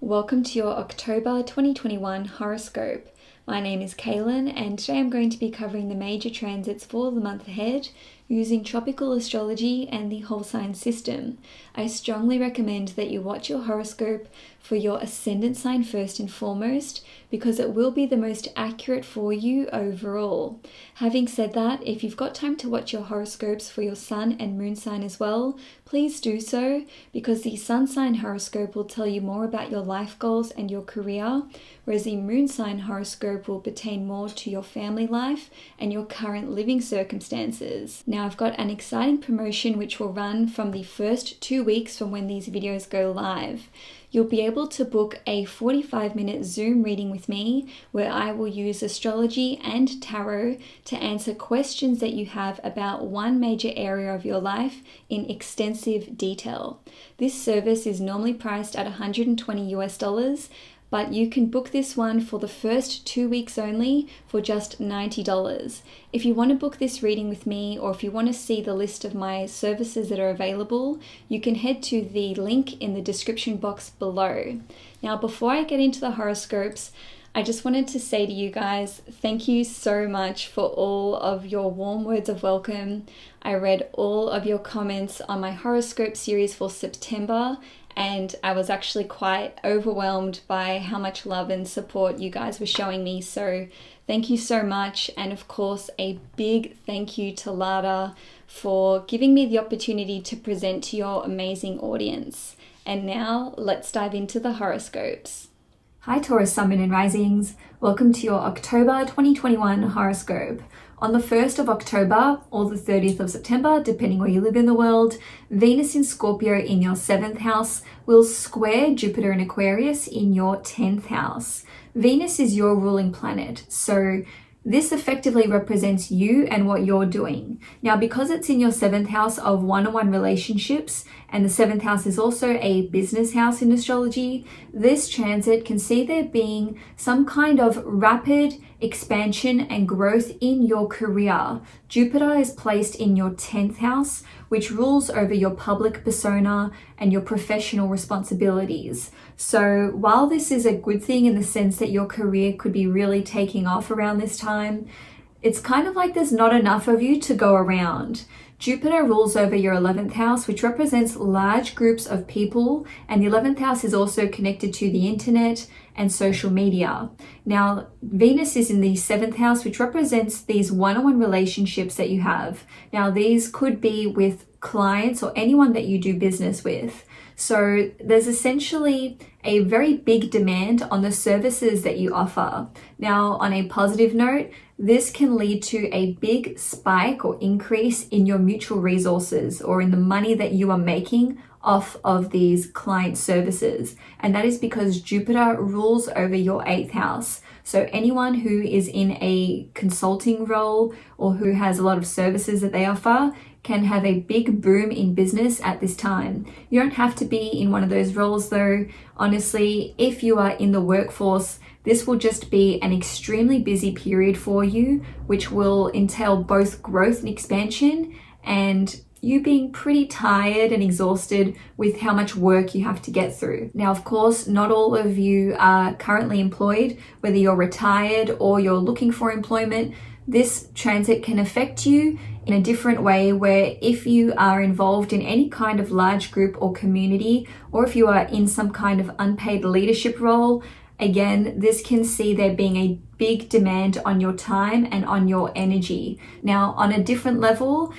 Welcome to your October 2021 horoscope. My name is Cailin, and today I'm going to be covering the major transits for the month ahead using tropical astrology and the whole sign system. I strongly recommend that you watch your horoscope for your ascendant sign first and foremost, because it will be the most accurate for you overall. Having said that, if you've got time to watch your horoscopes for your sun and moon sign as well, please do so, because the sun sign horoscope will tell you more about your life goals and your career, whereas the moon sign horoscope will pertain more to your family life and your current living circumstances. Now, I've got an exciting promotion which will run from the first 2 weeks from when these videos go live. You'll be able to book a 45-minute Zoom reading with me where I will use astrology and tarot to answer questions that you have about one major area of your life in extensive detail. This service is normally priced at $120, but you can book this one for the first 2 weeks only for just $90. If you want to book this reading with me, or if you want to see the list of my services that are available, you can head to the link in the description box below. Now, before I get into the horoscopes, I just wanted to say to you guys, thank you so much for all of your warm words of welcome. I read all of your comments on my horoscope series for September, and I was actually quite overwhelmed by how much love and support you guys were showing me. So thank you so much. And of course, a big thank you to Lada for giving me the opportunity to present to your amazing audience. And now let's dive into the horoscopes. Hi Taurus, Sun, Moon and Risings. Welcome to your October 2021 horoscope. On the 1st of October or the 30th of September, depending where you live in the world, Venus in Scorpio in your 7th house will square Jupiter in Aquarius in your 10th house. Venus is your ruling planet, so this effectively represents you and what you're doing. Now, because it's in your 7th house of one-on-one relationships, and the 7th house is also a business house in astrology, this transit can see there being some kind of rapid expansion and growth in your career. Jupiter is placed in your 10th house, which rules over your public persona and your professional responsibilities. So while this is a good thing in the sense that your career could be really taking off around this time, it's kind of like there's not enough of you to go around. Jupiter rules over your 11th house, which represents large groups of people, and the 11th house is also connected to the internet and social media. Now, Venus is in the 7th house, which represents these one-on-one relationships that you have. Now, these could be with clients or anyone that you do business with. So there's essentially a very big demand on the services that you offer. Now, on a positive note, this can lead to a big spike or increase in your mutual resources or in the money that you are making off of these client services. And that is because Jupiter rules over your 8th house. So anyone who is in a consulting role or who has a lot of services that they offer can have a big boom in business at this time. You don't have to be in one of those roles though. Honestly, if you are in the workforce, this will just be an extremely busy period for you, which will entail both growth and expansion, and you being pretty tired and exhausted with how much work you have to get through. Now, of course, not all of you are currently employed, whether you're retired or you're looking for employment. This transit can affect you in a different way, where if you are involved in any kind of large group or community, or if you are in some kind of unpaid leadership role, again, this can see there being a big demand on your time and on your energy. Now, on a different level,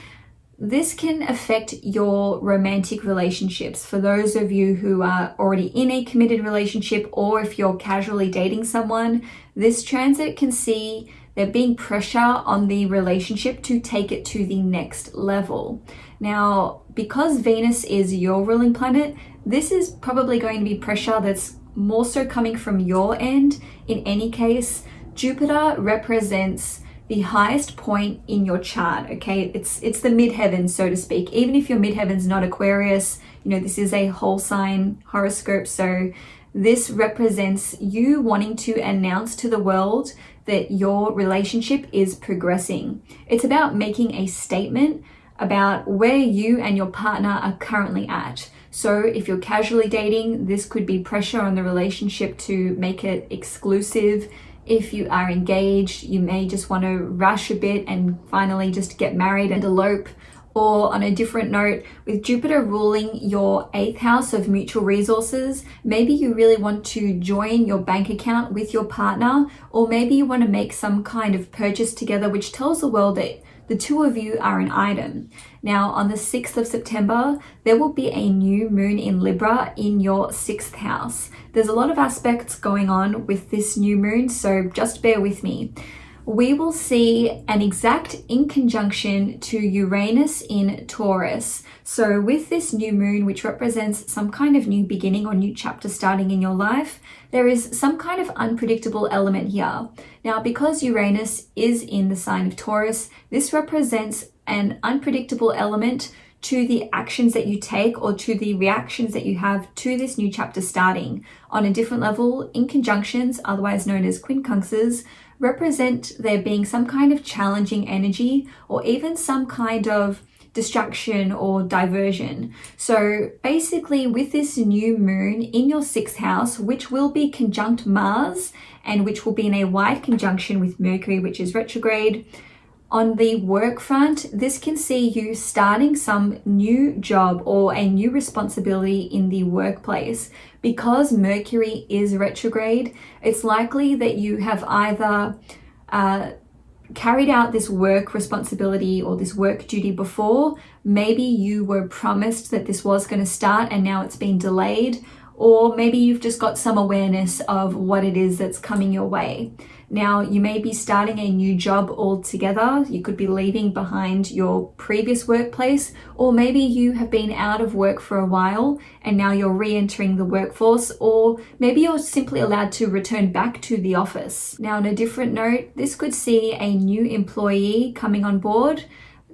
this can affect your romantic relationships. For those of you who are already in a committed relationship, or if you're casually dating someone, this transit can see there being pressure on the relationship to take it to the next level. Now, because Venus is your ruling planet, this is probably going to be pressure that's more so coming from your end. In any case, Jupiter represents the highest point in your chart, okay? It's the midheavens, so to speak. Even if your midheaven's not Aquarius, this is a whole sign horoscope, so this represents you wanting to announce to the world that your relationship is progressing. It's about making a statement about where you and your partner are currently at. So if you're casually dating, this could be pressure on the relationship to make it exclusive. If you are engaged, you may just want to rush a bit and finally just get married and elope. Or on a different note, with Jupiter ruling your 8th house of mutual resources, maybe you really want to join your bank account with your partner, or maybe you want to make some kind of purchase together, which tells the world that the two of you are an item. Now, on the 6th of September, there will be a new moon in Libra in your 6th house. There's a lot of aspects going on with this new moon, so just bear with me. We will see an exact in conjunction to Uranus in Taurus. So with this new moon, which represents some kind of new beginning or new chapter starting in your life, there is some kind of unpredictable element here. Now, because Uranus is in the sign of Taurus, this represents an unpredictable element to the actions that you take or to the reactions that you have to this new chapter starting. On a different level, in conjunctions, otherwise known as quincunxes, represent there being some kind of challenging energy or even some kind of distraction or diversion. So basically with this new moon in your 6th house, which will be conjunct Mars and which will be in a wide conjunction with Mercury, which is retrograde, on the work front, this can see you starting some new job or a new responsibility in the workplace. Because Mercury is retrograde, it's likely that you have either carried out this work responsibility or this work duty before. Maybe you were promised that this was going to start and now it's been delayed, or maybe you've just got some awareness of what it is that's coming your way. Now, you may be starting a new job altogether. You could be leaving behind your previous workplace, or maybe you have been out of work for a while and now you're re-entering the workforce, or maybe you're simply allowed to return back to the office. Now, on a different note, this could see a new employee coming on board.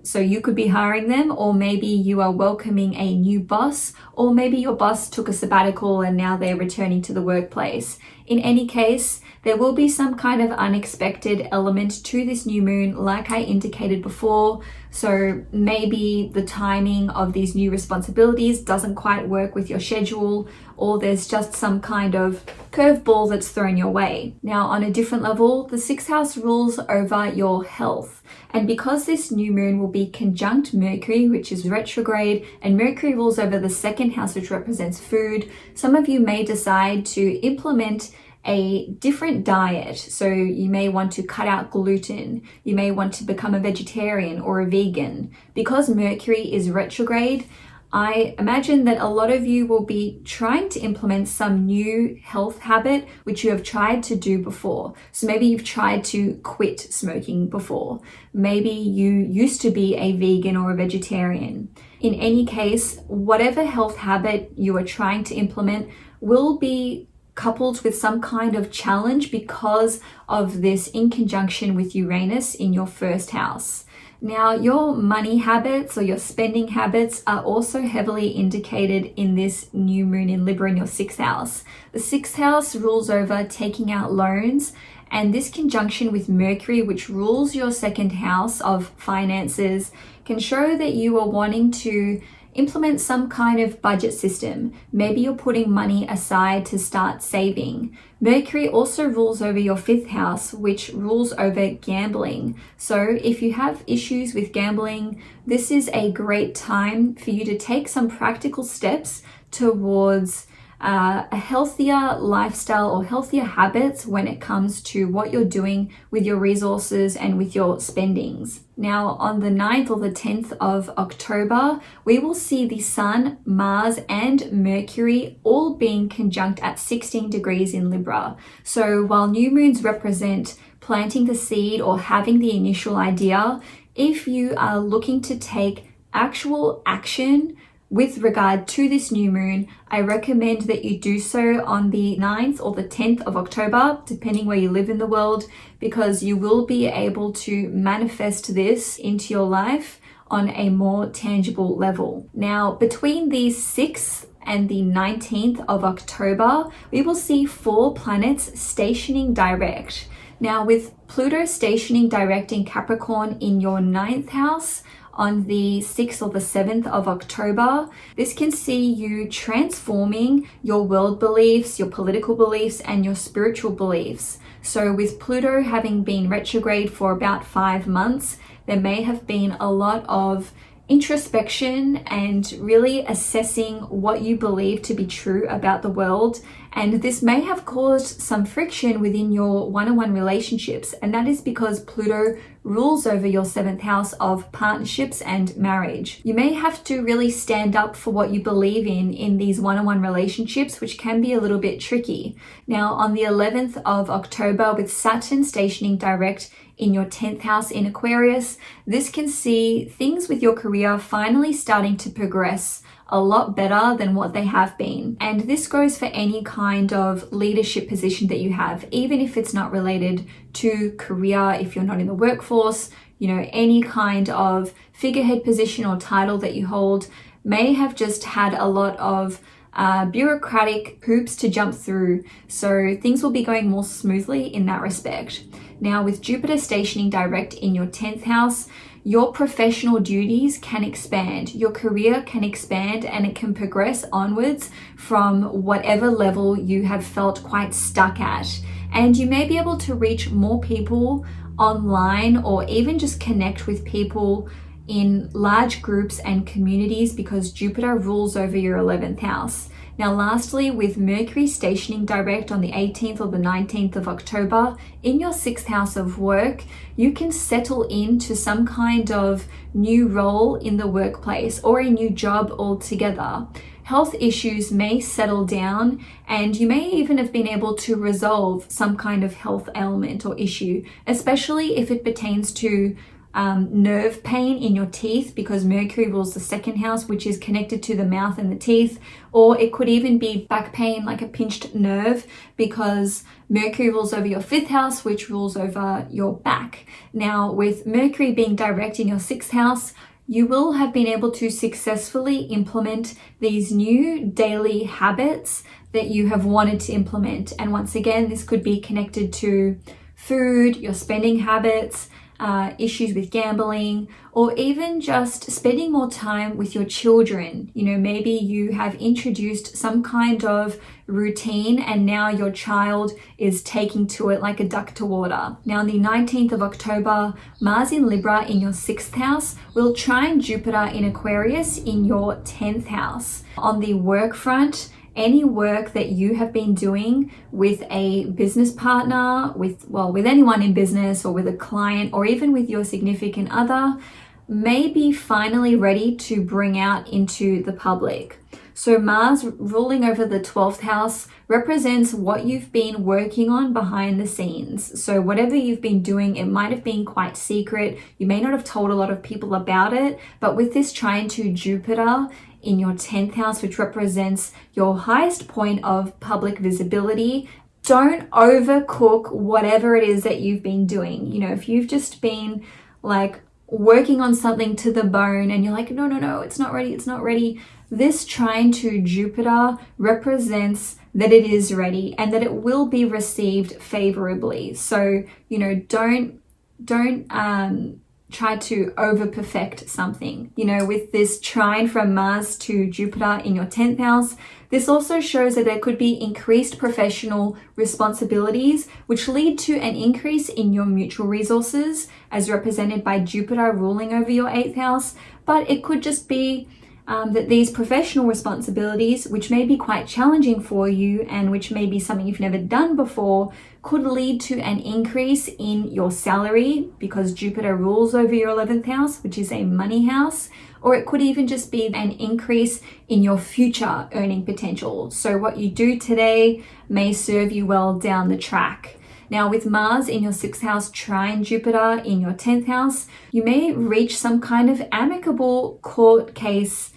So you could be hiring them, or maybe you are welcoming a new boss, or maybe your boss took a sabbatical and now they're returning to the workplace. In any case, there will be some kind of unexpected element to this new moon, like I indicated before. So maybe the timing of these new responsibilities doesn't quite work with your schedule, or there's just some kind of curveball that's thrown your way. Now, on a different level, the 6th house rules over your health. And because this new moon will be conjunct Mercury, which is retrograde, and Mercury rules over the 2nd house, which represents food, some of you may decide to implement a different diet. So you may want to cut out gluten. You may want to become a vegetarian or a vegan. Because Mercury is retrograde, I imagine that a lot of you will be trying to implement some new health habit which you have tried to do before. So maybe you've tried to quit smoking before. Maybe you used to be a vegan or a vegetarian. In any case, whatever health habit you are trying to implement will be coupled with some kind of challenge because of this in conjunction with Uranus in your 1st house. Now, your money habits or your spending habits are also heavily indicated in this new moon in Libra in your 6th house. The 6th house rules over taking out loans, and this conjunction with Mercury, which rules your 2nd house of finances, can show that you are wanting to implement some kind of budget system. Maybe you're putting money aside to start saving. Mercury also rules over your 5th house, which rules over gambling. So if you have issues with gambling, this is a great time for you to take some practical steps towards a healthier lifestyle or healthier habits when it comes to what you're doing with your resources and with your spendings. Now, on the 9th or the 10th of October, we will see the Sun, Mars, and Mercury all being conjunct at 16 degrees in Libra. So while new moons represent planting the seed or having the initial idea, if you are looking to take actual action with regard to this new moon, I recommend that you do so on the 9th or the 10th of October, depending where you live in the world, because you will be able to manifest this into your life on a more tangible level. Now, between the 6th and the 19th of October, we will see 4 planets stationing direct. Now, with Pluto stationing direct in Capricorn in your 9th house on the 6th or the 7th of October. This can see you transforming your world beliefs, your political beliefs, and your spiritual beliefs. So with Pluto having been retrograde for about 5 months, there may have been a lot of introspection and really assessing what you believe to be true about the world. And this may have caused some friction within your one-on-one relationships. And that is because Pluto rules over your 7th house of partnerships and marriage. You may have to really stand up for what you believe in these one-on-one relationships, which can be a little bit tricky. Now, on the 11th of October, with Saturn stationing direct in your 10th house in Aquarius, this can see things with your career finally starting to progress a lot better than what they have been. And this goes for any kind of leadership position that you have, even if it's not related to career, if you're not in the workforce, any kind of figurehead position or title that you hold may have just had a lot of bureaucratic hoops to jump through. So things will be going more smoothly in that respect. Now, with Jupiter stationing direct in your 10th house, your professional duties can expand, your career can expand, and it can progress onwards from whatever level you have felt quite stuck at. And you may be able to reach more people online or even just connect with people in large groups and communities because Jupiter rules over your 11th house. Now, lastly, with Mercury stationing direct on the 18th or the 19th of October in your 6th house of work, you can settle into some kind of new role in the workplace or a new job altogether. Health issues may settle down, and you may even have been able to resolve some kind of health ailment or issue, especially if it pertains to nerve pain in your teeth, because Mercury rules the 2nd house, which is connected to the mouth and the teeth. Or it could even be back pain, like a pinched nerve, because Mercury rules over your 5th house, which rules over your back. Now, with Mercury being direct in your 6th house, you will have been able to successfully implement these new daily habits that you have wanted to implement. And once again, this could be connected to food, your spending habits, issues with gambling, or even just spending more time with your children. Maybe you have introduced some kind of routine and now your child is taking to it like a duck to water. Now, on the 19th of October, Mars in Libra in your 6th house will trine Jupiter in Aquarius in your 10th house. On the work front, any work that you have been doing with a business partner, with anyone in business, or with a client, or even with your significant other, may be finally ready to bring out into the public. So Mars ruling over the 12th house represents what you've been working on behind the scenes. So whatever you've been doing, it might have been quite secret. You may not have told a lot of people about it, but with this trine to Jupiter in your 10th house, which represents your highest point of public visibility, don't overcook whatever it is that you've been doing. If you've just been like working on something to the bone and you're like, no, it's not ready. This trine to Jupiter represents that it is ready and that it will be received favorably. So, don't try to over perfect something. With this trine from Mars to Jupiter in your 10th house, this also shows that there could be increased professional responsibilities, which lead to an increase in your mutual resources, as represented by Jupiter ruling over your 8th house. But it could just be that these professional responsibilities, which may be quite challenging for you and which may be something you've never done before, could lead to an increase in your salary because Jupiter rules over your 11th house, which is a money house, or it could even just be an increase in your future earning potential. So what you do today may serve you well down the track. Now, with Mars in your 6th house trine Jupiter in your 10th house, you may reach some kind of amicable court case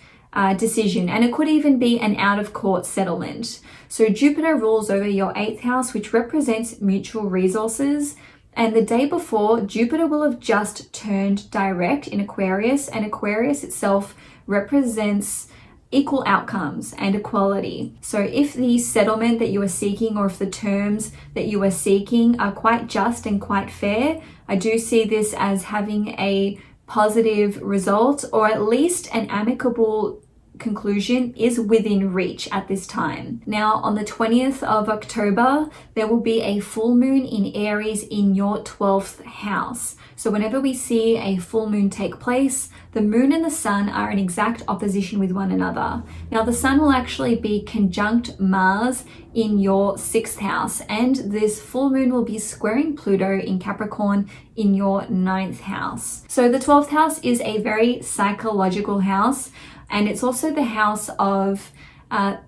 decision, and it could even be an out-of-court settlement. So Jupiter rules over your 8th house, which represents mutual resources. And the day before, Jupiter will have just turned direct in Aquarius, and Aquarius itself represents equal outcomes and equality. So if the settlement that you are seeking, or if the terms that you are seeking are quite just and quite fair, I do see this as having a positive result, or at least an amicable conclusion, is within reach at this time. Now, on the 20th of October, there will be a full moon in Aries in your 12th house. So whenever we see a full moon take place, the moon and the sun are in exact opposition with one another. Now, the sun will actually be conjunct Mars in your 6th house, and this full moon will be squaring Pluto in Capricorn in your 9th house. So the 12th house is a very psychological house, and it's also the house of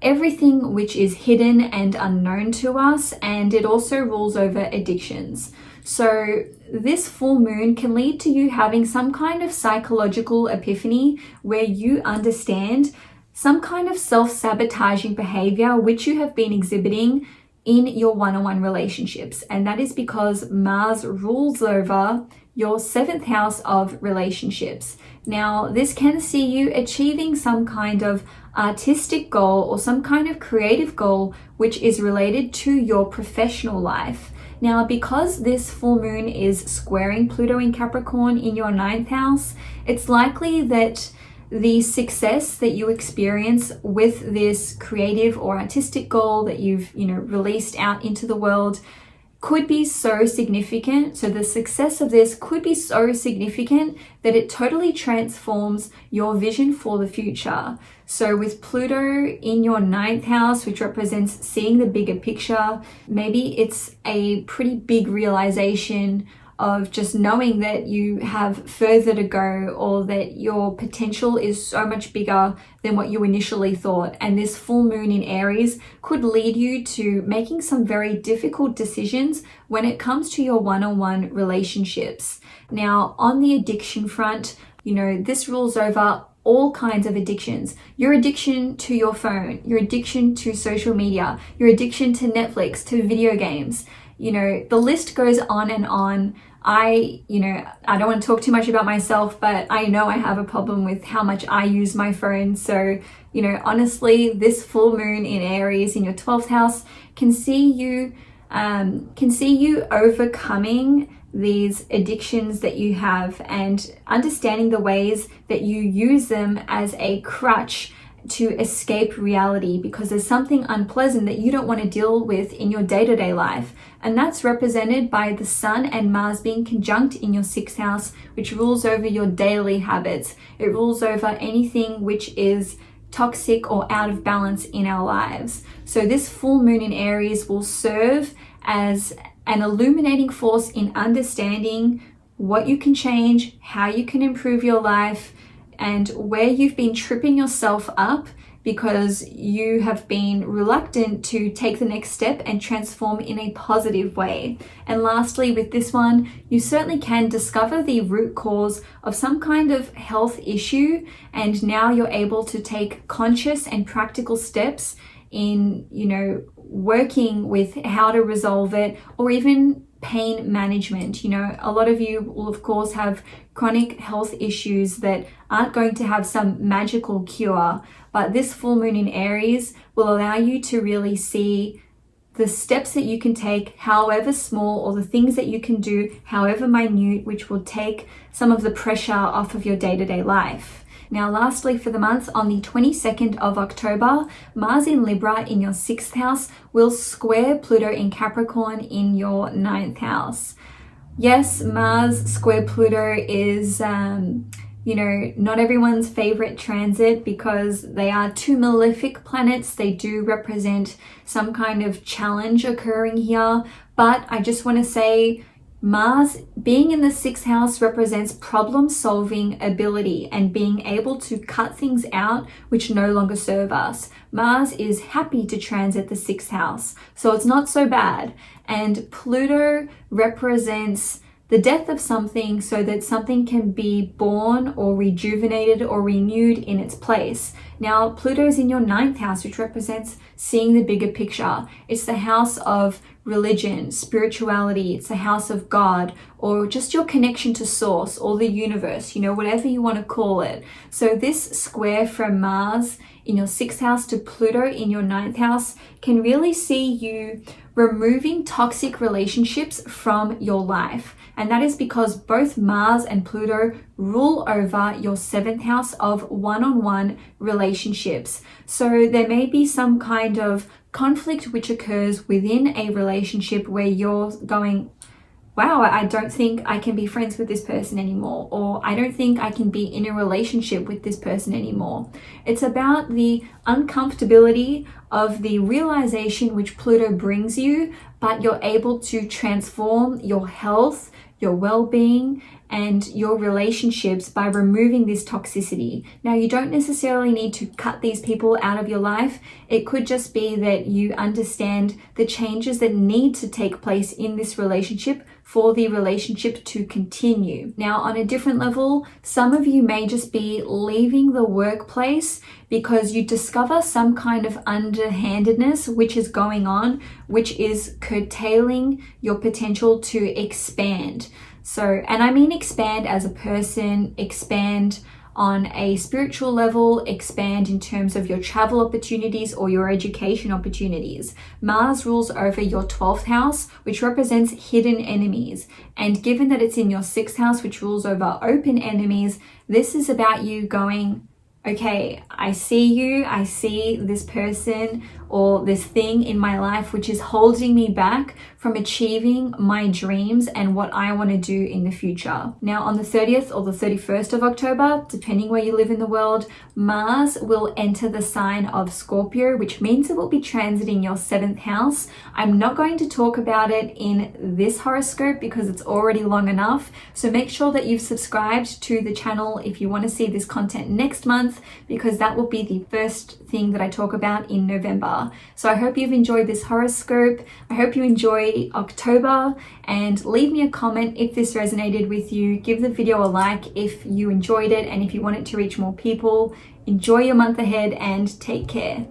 everything which is hidden and unknown to us, and it also rules over addictions. So this full moon can lead to you having some kind of psychological epiphany where you understand some kind of self-sabotaging behavior which you have been exhibiting in your one-on-one relationships. And that is because Mars rules over your 7th house of relationships. Now, this can see you achieving some kind of artistic goal or some kind of creative goal which is related to your professional life. Now, because this full moon is squaring Pluto in Capricorn in your 9th house, it's likely that the success that you experience with this creative or artistic goal that you've, released out into the world could be so significant. So the success of this could be so significant that it totally transforms your vision for the future. So with Pluto in your 9th house, which represents seeing the bigger picture, maybe it's a pretty big realization of just knowing that you have further to go, or that your potential is so much bigger than what you initially thought. And this full moon in Aries could lead you to making some very difficult decisions when it comes to your one-on-one relationships. Now, on the addiction front, this rules over all kinds of addictions. Your addiction to your phone, your addiction to social media, your addiction to Netflix, to video games. The list goes on and on. I don't want to talk too much about myself, but I know I have a problem with how much I use my phone. So, honestly, this full moon in Aries in your 12th house can see you overcoming these addictions that you have and understanding the ways that you use them as a crutch to escape reality, because there's something unpleasant that you don't want to deal with in your day-to-day life. And that's represented by the sun and Mars being conjunct in your 6th house, which rules over your daily habits. It rules over anything which is toxic or out of balance in our lives. So this full moon in Aries will serve as an illuminating force in understanding what you can change, how you can improve your life, and where you've been tripping yourself up because you have been reluctant to take the next step and transform in a positive way. And lastly, with this one, you certainly can discover the root cause of some kind of health issue, and now you're able to take conscious and practical steps in, working with how to resolve it, or even pain management. A lot of you will of course have chronic health issues that aren't going to have some magical cure, but this full moon in Aries will allow you to really see the steps that you can take, however small, or the things that you can do, however minute, which will take some of the pressure off of your day-to-day life. Now, lastly, for the month, on the 22nd of October, Mars in Libra in your 6th house will square Pluto in Capricorn in your 9th house. Yes, Mars square Pluto is, not everyone's favorite transit because they are two malefic planets. They do represent some kind of challenge occurring here. But I just want to say, Mars being in the 6th house represents problem-solving ability and being able to cut things out which no longer serve us. Mars is happy to transit the 6th house, so it's not so bad. And Pluto represents the death of something so that something can be born or rejuvenated or renewed in its place. Now, Pluto's in your 9th house, which represents seeing the bigger picture. It's the house of religion, spirituality. It's the house of God, or just your connection to source or the universe, whatever you want to call it. So this square from Mars in your 6th house to Pluto in your 9th house can really see you removing toxic relationships from your life. And that is because both Mars and Pluto rule over your 7th house of one-on-one relationships. So there may be some kind of conflict which occurs within a relationship where you're going, wow, I don't think I can be friends with this person anymore, or I don't think I can be in a relationship with this person anymore. It's about the uncomfortability of the realization which Pluto brings you, but you're able to transform your health, your well-being, and your relationships by removing this toxicity. Now, you don't necessarily need to cut these people out of your life. It could just be that you understand the changes that need to take place in this relationship for the relationship to continue. Now, on a different level, some of you may just be leaving the workplace because you discover some kind of underhandedness which is going on, which is curtailing your potential to expand. So, and I mean expand as a person, expand on a spiritual level, expand in terms of your travel opportunities or your education opportunities. Mars rules over your 12th house, which represents hidden enemies. And given that it's in your 6th house, which rules over open enemies, this is about you going, okay, I see you, I see this person or this thing in my life which is holding me back from achieving my dreams and what I want to do in the future. Now, on the 30th or the 31st of October, depending where you live in the world, Mars will enter the sign of Scorpio, which means it will be transiting your 7th house. I'm not going to talk about it in this horoscope because it's already long enough. So make sure that you've subscribed to the channel if you want to see this content next month, because that will be the first thing that I talk about in November. So I hope you've enjoyed this horoscope. I hope you enjoy October, and leave me a comment if this resonated with you. Give the video a like if you enjoyed it and if you want it to reach more people. Enjoy your month ahead and take care.